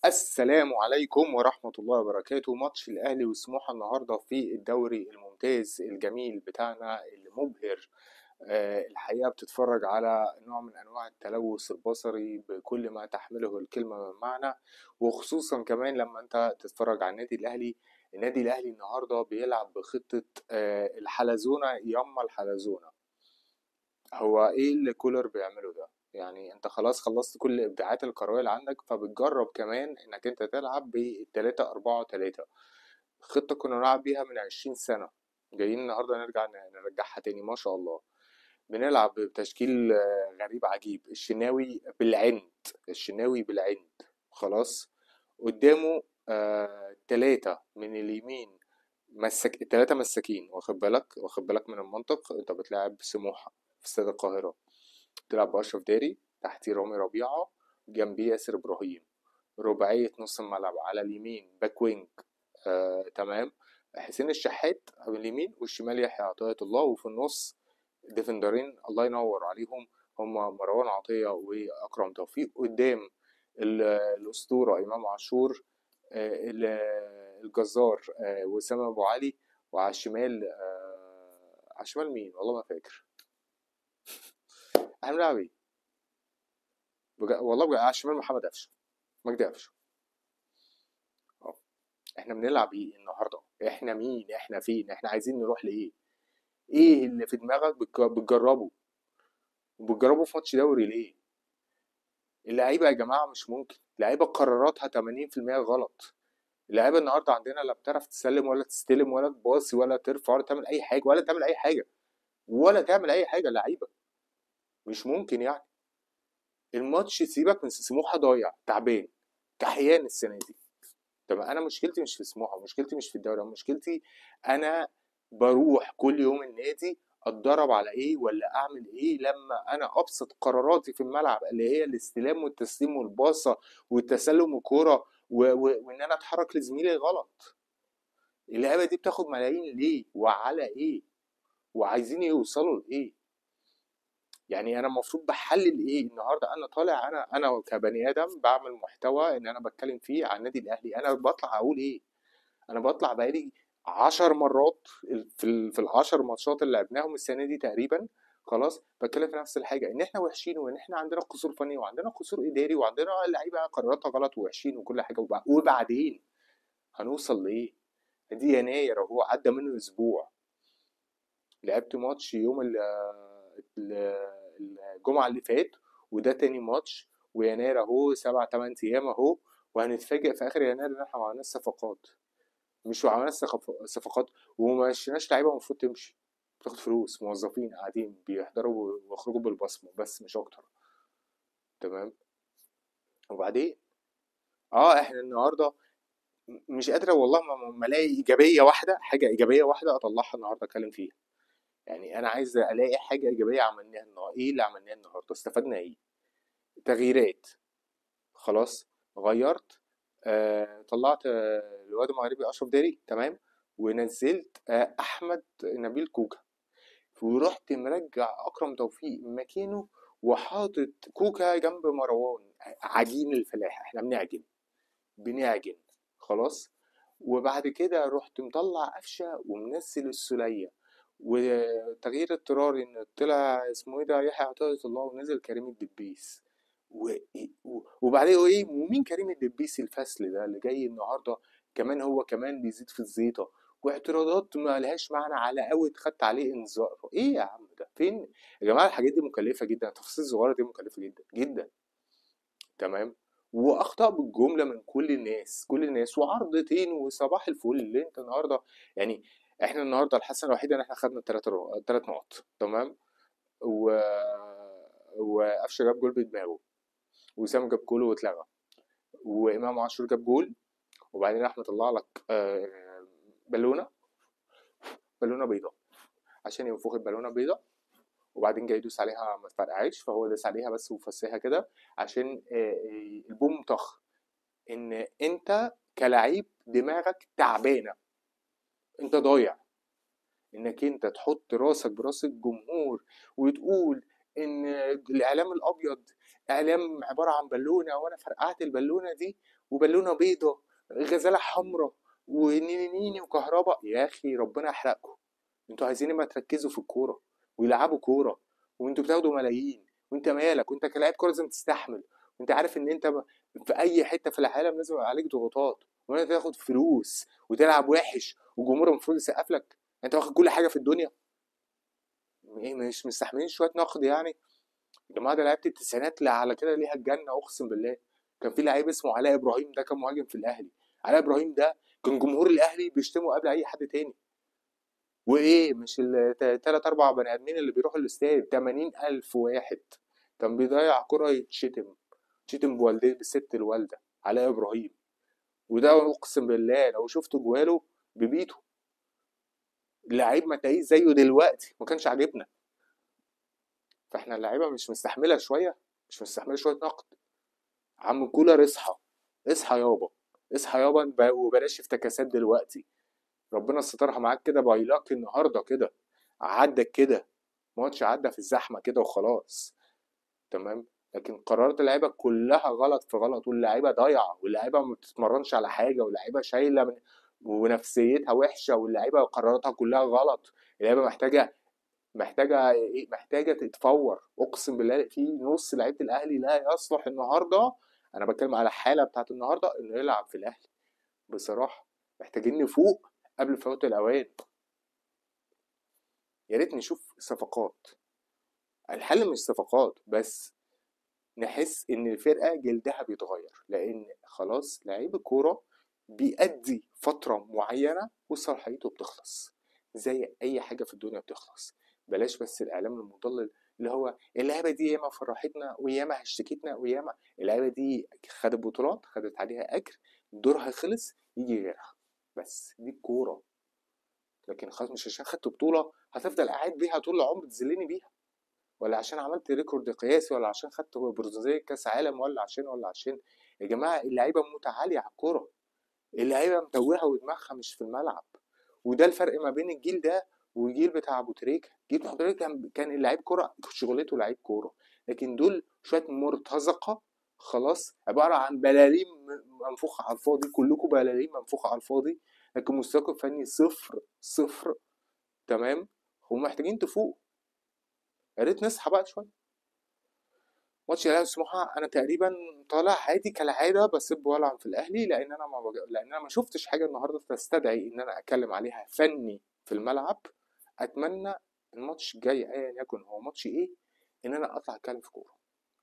السلام عليكم ورحمة الله وبركاته. ماتش الأهلي وسموحة النهاردة في الدوري الممتاز الجميل بتاعنا اللي مبهر. الحقيقة بتتفرج على نوع من أنواع التلوث البصري بكل ما تحمله الكلمة من معنى، وخصوصا كمان لما أنت تتفرج على النادي الأهلي. النادي الأهلي النهاردة بيلعب بخطة الحلزونة يما الحلزونة. هو ايه اللي كولر بيعمله ده؟ يعني انت خلاص خلصت كل الابداعات الكروية اللي عندك، فبتجرب كمان انك انت تلعب بالتلاتة اربعة تلاتة. خطة كنا نلعب بيها من 20 سنة، جايين النهاردة نرجع نرجعها تاني ما شاء الله. بنلعب بتشكيل غريب عجيب. الشناوي بالعند، الشناوي بالعند. خلاص. قدامه تلاتة من اليمين، مسك التلاتة مساكين. واخد بالك من المنطق. انت بتلعب سموحة في استاد القاهرة، تلعب بأشرف داري، تحتيه رامي ربيعة، جنبيه ياسر إبراهيم. رباعية نص الملعب على اليمين باك وينج، تمام، حسين الشحات على اليمين، والشمال يحيى عطية الله، وفي النص ديفندرين الله ينور عليهم، هما مروان عطية وأكرم توفيق. قدام الأسطورة إمام عاشور، الجزار وسام أبو علي. وعلى الشمال على الشمال مين والله ما فاكر. احنا بنلعب ايه؟ والله بجد على الشمال محمد قفشه، مجدي قفشه. اه. احنا بنلعب ايه النهارده؟ احنا مين؟ احنا فين؟ احنا عايزين نروح لايه؟ ايه اللي في دماغك بتجربه؟ وبتجربه في ماتش دوري ليه؟ اللعيبه يا جماعه مش ممكن. اللعيبه قراراتها 80% غلط. اللعيبه النهارده عندنا لا بتعرف تسلم ولا تستلم ولا تباصي ولا ترفع ولا تعمل اي حاجه ولا تعمل اي حاجه ولا تعمل اي حاجه. لعيبه مش ممكن يعني. الماتش سيبك من سموحه، ضايع تعبان كحيان السنه دي. طب انا مشكلتي مش في سموحه، مشكلتي مش في الدوري، مشكلتي انا بروح كل يوم النادي اتدرب على ايه ولا اعمل ايه لما انا ابسط قراراتي في الملعب اللي هي الاستلام والتسليم والباصه والتسلم الكوره وان انا اتحرك لزميلي غلط. اللعيبه دي بتاخد ملايين ليه وعلى ايه؟ وعايزين يوصلوا لايه؟ يعني انا المفروض بحلل ايه النهارده؟ انا طالع، انا كبني ادم بعمل محتوى ان انا بتكلم فيه عن النادي الاهلي. انا بطلع اقول ايه؟ انا بطلع بقالي 10 مرات في العشر ماتشات اللي لعبناهم السنه دي تقريبا. خلاص بتكلم في نفس الحاجه، ان احنا وحشين وان احنا عندنا قصور فني وعندنا قصور اداري وعندنا لعيبه قراراتها غلط ووحشين وكل حاجه. وبعدين هنوصل لايه؟ دي يناير اهو عدى منه اسبوع. لعبت ماتش يوم الجمعه اللي فات، وده تاني ماتش. ويناير اهو 7 8 ايام اهو. وهنتفاجئ في اخر يناير ان احنا ما عملناش صفقات. مش عملنا صفقات وما مشيناش لعيبه المفروض تمشي، بتاخد فلوس، موظفين قاعدين بيحضروا ويخرجوا بالبصمه بس مش اكتر. تمام. وبعدين احنا النهارده مش قادره والله ما الاقي ايجابيه واحده، حاجه ايجابيه واحده اطلعها النهارده اتكلم فيها. يعني انا عايز الاقي حاجه ايجابيه عملناها النهارده. ايه اللي عملناه النهارده؟ استفدنا ايه؟ تغييرات. خلاص. غيرت. طلعت الواد المغربي اشرف داري، تمام، ونزلت احمد نبيل كوكا، ورحت مرجع اكرم توفيق مكانه وحاطط كوكا جنب مروان. عجين الفلاحه، احنا بنعجن. خلاص. وبعد كده رحت مطلع قفشه ومنزل السوليه، وتغيير اضطراري ان طلع اسمه ايه ده يحيى عطية الله ونزل كريم الدبيس. وبعدين ايه؟ ومين كريم الدبيس الفصل ده اللي جاي النهارده؟ كمان هو كمان بيزيد في الزيطه، واعتراضات ما لهاش معنى على اوت خدت عليه انذار. ايه يا عم ده فين؟ يا جماعه الحاجات دي مكلفه جدا، التفاصيل الصغيره دي مكلفه جدا جدا. تمام. واخطاء بالجمله من كل الناس، كل الناس، وعرضتين وصباح الفل اللي انت النهارده. يعني احنا النهارده الحسنه الوحيده ان احنا خدنا الثلاث نقط، تمام. و وقفشه جاب جول بدماغه، وسام جاب جول واتلغى، وامام عاشور جاب جول. وبعدين راح مطلع لك بالونه، بالونه بيضاء عشان ينفخ البالونه بيضاء. وبعدين جاي يدوس عليها ما تفرقعش، فهو داس عليها بس وفسيها كده عشان البوم طخ. ان انت كلاعب دماغك تعبانه، انت ضايع. انك انت تحط راسك براس الجمهور وتقول ان الاعلام الابيض اعلام عباره عن بالونه، وانا فرقعت البالونه دي، وبالونه بيضه، غزاله حمراء، ونيني وكهرباء. يا اخي ربنا يحرقكم. انتوا عايزين ما تركزوا في الكوره ويلعبوا كوره، وانتوا بتاخدوا ملايين، وانت مالك؟ وانت كلاعب كوره لازم تستحمل، وانت عارف ان انت في اي حته في العالم لازم يبقى عليك ضغوطات، وانت تاخد فلوس وتلعب وحش والجمهور المفروض يسقف لك. انت واخد كل حاجه في الدنيا، ايه مش مستحملين شويه نقد يعني؟ يا جماعه ده لعيبه التسعينات اللي على كده ليها الجنه، اقسم بالله. كان في لعيب اسمه علاء ابراهيم، ده كان مهاجم في الاهلي. علاء ابراهيم ده كان جمهور الاهلي بيشتمه قبل اي حد تاني. وايه مش التلات اربع بني ادمين اللي بيروحوا الاستاد، 80,000 واحد. كان بيضيع كرة يتشتم بوالديه بالست الوالدة علاء ابراهيم. وده اقسم بالله لو شفت جواله ببيته. لعيب ما تلاقيه زيه دلوقتي ما كانش عاجبنا. فاحنا اللعيبه مش مستحمله شويه، مش مستحمله شويه نقد. عم كولر اصحى، اصحى يابا، اصحى يابا وبلاش افتكاسات دلوقتي. ربنا سترها معاك كده بايلاك النهارده كده، عدك كده، ماتش عدى في الزحمه كده وخلاص. تمام. لكن قرارات اللعيبه كلها غلط في غلط، واللعيبه ضايعه، واللعيبه ما بتتمرنش على حاجه، واللعيبه شايله ونفسيتها وحشه، واللعيبه قراراتها كلها غلط. اللعيبه محتاجه ايه؟ محتاجه تتفور. اقسم بالله في نص لعيبه الاهلي لا يصلح النهارده، انا بتكلم على الحاله بتاعت النهارده، انه يلعب في الاهلي بصراحه. محتاجين نفوق قبل فوات الاوان. يا ريت نشوف صفقات. الحل مش صفقات بس، نحس ان الفرقه جلدها بيتغير، لان خلاص لعيب الكوره بيأدي فتره معينه وصلاحيته بتخلص، زي اي حاجه في الدنيا بتخلص. بلاش بس الاعلام المضلل اللي هو اللعبه دي ياما فرحتنا وياما اشتكتنا وياما. اللعبه دي خدت بطولات، خدت عليها اجر، دورها خلص، يجي غيرها. بس دي الكوره. لكن خلاص مش عشان خدت بطوله هتفضل قاعد بيها طول العمر تذلني بيها، ولا عشان عملت ريكورد قياسي، ولا عشان خدت برونزية كاس عالم، ولا عشان. يا جماعه اللعيبه متعاليه على الكوره، اللعيبه متوهه ودماغها مش في الملعب. وده الفرق ما بين الجيل ده والجيل بتاع ابو تريكه. جيل ابو تريكه كان اللعيب كوره شغلته لعيب كوره، لكن دول شويه مرتزقه، خلاص عباره عن بلالين منفوخه على الفاضي، كلكم بلالين منفوخه على الفاضي، لكن مستواكم الفني صفر صفر. تمام. هم محتاجين تفوق. يا ريت نصحى بقى شويه. ماتش الاهلي وسموحه انا تقريبا طالع عادي كالعاده بسب والعن في الاهلي، لان انا ما شفتش حاجه النهارده تستدعي ان انا اتكلم عليها فني في الملعب. اتمنى الماتش الجاي ايا يكن هو ماتش ايه، ان انا اطلع اتكلم في كوره.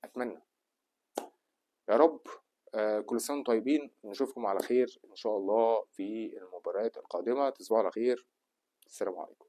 اتمنى يا رب. كل سنه وانتم طيبين، نشوفكم على خير ان شاء الله في المباريات القادمه. تصبحوا على خير. السلام عليكم.